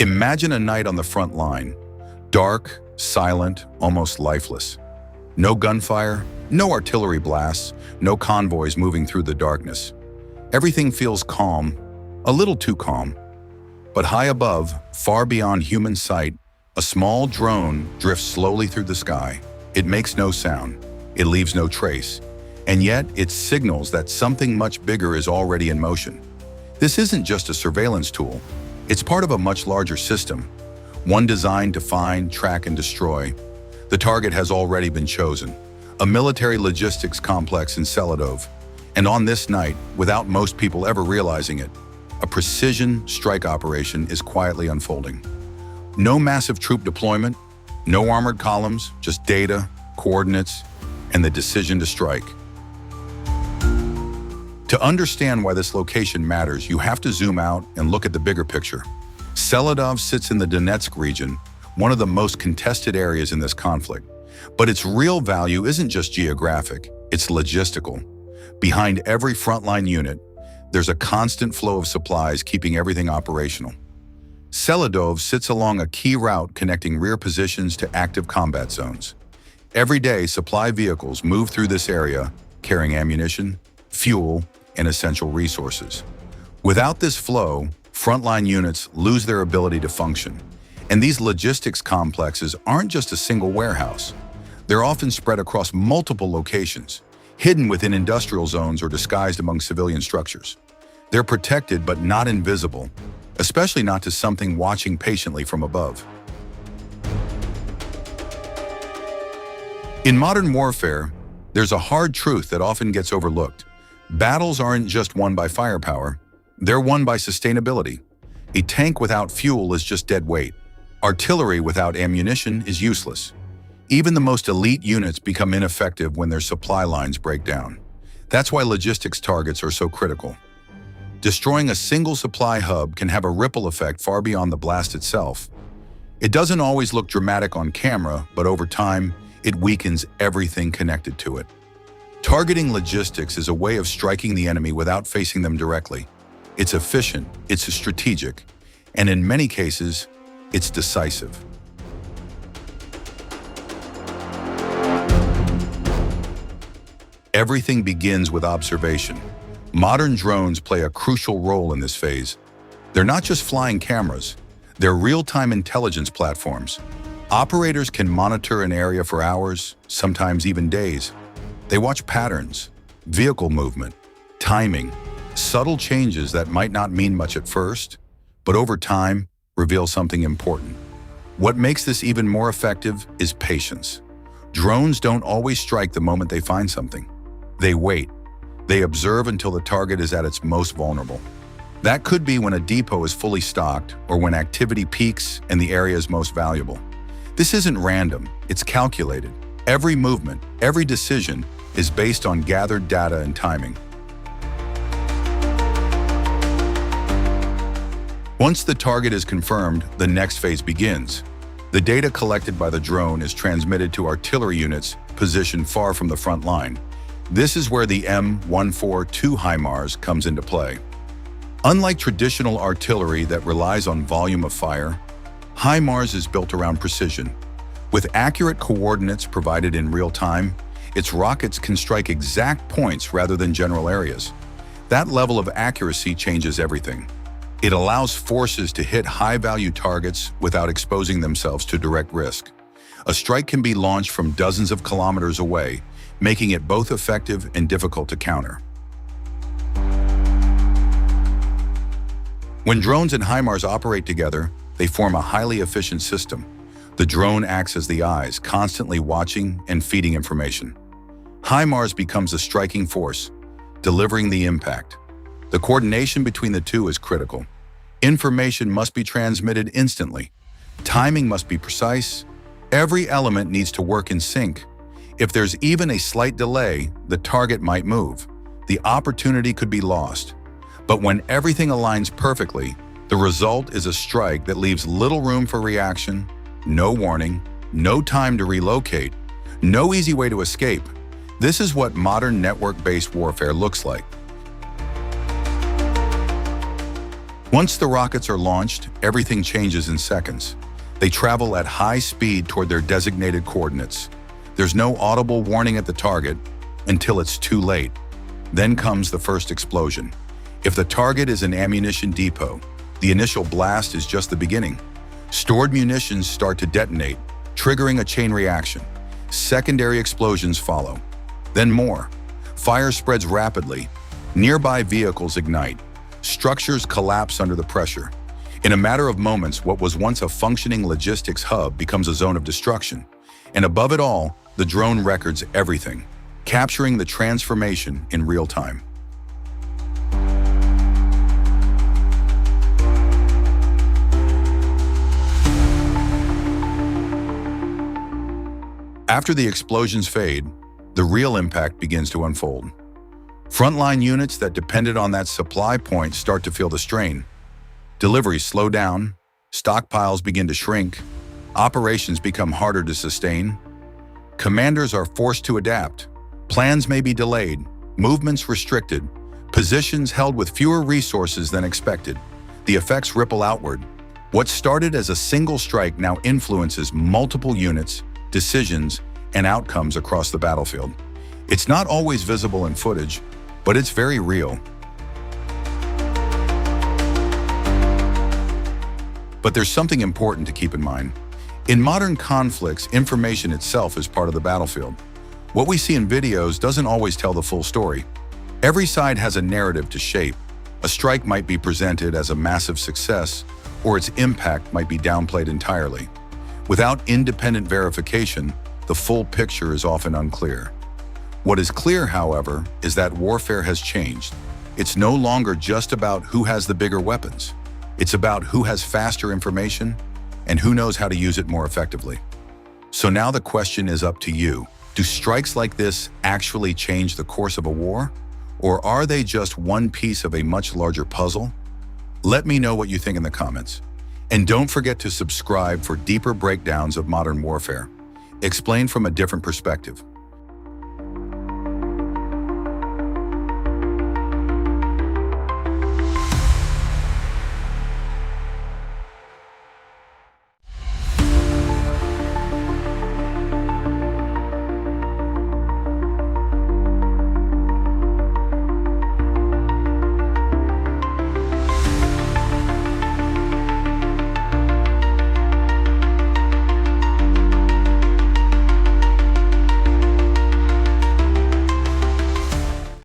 Imagine a night on the front line. Dark, silent, almost lifeless. No gunfire, no artillery blasts, no convoys moving through the darkness. Everything feels calm, a little too calm. But high above, far beyond human sight, a small drone drifts slowly through the sky. It makes no sound. It leaves no trace. And yet, it signals that something much bigger is already in motion. This isn't just a surveillance tool. It's part of a much larger system, one designed to find, track, and destroy. The target has already been chosen, a military logistics complex in Selidove. And on this night, without most people ever realizing it, a precision strike operation is quietly unfolding. No massive troop deployment, no armored columns, just data, coordinates, and the decision to strike. To understand why this location matters, you have to zoom out and look at the bigger picture. Selidove sits in the Donetsk region, one of the most contested areas in this conflict. But its real value isn't just geographic, it's logistical. Behind every frontline unit, there's a constant flow of supplies keeping everything operational. Selidove sits along a key route connecting rear positions to active combat zones. Every day, supply vehicles move through this area, carrying ammunition, fuel, and essential resources. Without this flow, frontline units lose their ability to function. And these logistics complexes aren't just a single warehouse. They're often spread across multiple locations, hidden within industrial zones or disguised among civilian structures. They're protected but not invisible, especially not to something watching patiently from above. In modern warfare, there's a hard truth that often gets overlooked. Battles aren't just won by firepower, they're won by sustainability. A tank without fuel is just dead weight. Artillery without ammunition is useless. Even the most elite units become ineffective when their supply lines break down. That's why logistics targets are so critical. Destroying a single supply hub can have a ripple effect far beyond the blast itself. It doesn't always look dramatic on camera, but over time, it weakens everything connected to it. Targeting logistics is a way of striking the enemy without facing them directly. It's efficient, it's strategic, and in many cases, it's decisive. Everything begins with observation. Modern drones play a crucial role in this phase. They're not just flying cameras, they're real-time intelligence platforms. Operators can monitor an area for hours, sometimes even days. They watch patterns, vehicle movement, timing, subtle changes that might not mean much at first, but over time reveal something important. What makes this even more effective is patience. Drones don't always strike the moment they find something. They wait. They observe until the target is at its most vulnerable. That could be when a depot is fully stocked or when activity peaks and the area is most valuable. This isn't random, it's calculated. Every movement, every decision is based on gathered data and timing. Once the target is confirmed, the next phase begins. The data collected by the drone is transmitted to artillery units positioned far from the front line. This is where the M142 HIMARS comes into play. Unlike traditional artillery that relies on volume of fire, HIMARS is built around precision. With accurate coordinates provided in real time, its rockets can strike exact points rather than general areas. That level of accuracy changes everything. It allows forces to hit high-value targets without exposing themselves to direct risk. A strike can be launched from dozens of kilometers away, making it both effective and difficult to counter. When drones and HIMARS operate together, they form a highly efficient system. The drone acts as the eyes, constantly watching and feeding information. HIMARS becomes a striking force, delivering the impact. The coordination between the two is critical. Information must be transmitted instantly. Timing must be precise. Every element needs to work in sync. If there's even a slight delay, the target might move. The opportunity could be lost. But when everything aligns perfectly, the result is a strike that leaves little room for reaction, no warning, no time to relocate, no easy way to escape. This is what modern network-based warfare looks like. Once the rockets are launched, everything changes in seconds. They travel at high speed toward their designated coordinates. There's no audible warning at the target until it's too late. Then comes the first explosion. If the target is an ammunition depot, the initial blast is just the beginning. Stored munitions start to detonate, triggering a chain reaction. Secondary explosions follow. Then more. Fire spreads rapidly. Nearby vehicles ignite. Structures collapse under the pressure. In a matter of moments, what was once a functioning logistics hub becomes a zone of destruction. And above it all, the drone records everything, capturing the transformation in real time. After the explosions fade, the real impact begins to unfold. Frontline units that depended on that supply point start to feel the strain. Deliveries slow down, stockpiles begin to shrink, operations become harder to sustain. Commanders are forced to adapt. Plans may be delayed, movements restricted, positions held with fewer resources than expected. The effects ripple outward. What started as a single strike now influences multiple units, decisions, and outcomes across the battlefield. It's not always visible in footage, but it's very real. But there's something important to keep in mind. In modern conflicts, information itself is part of the battlefield. What we see in videos doesn't always tell the full story. Every side has a narrative to shape. A strike might be presented as a massive success, or its impact might be downplayed entirely. Without independent verification, the full picture is often unclear. What is clear, however, is that warfare has changed. It's no longer just about who has the bigger weapons. It's about who has faster information and who knows how to use it more effectively. So now the question is up to you. Do strikes like this actually change the course of a war? Or are they just one piece of a much larger puzzle? Let me know what you think in the comments. And don't forget to subscribe for deeper breakdowns of modern warfare, explained from a different perspective.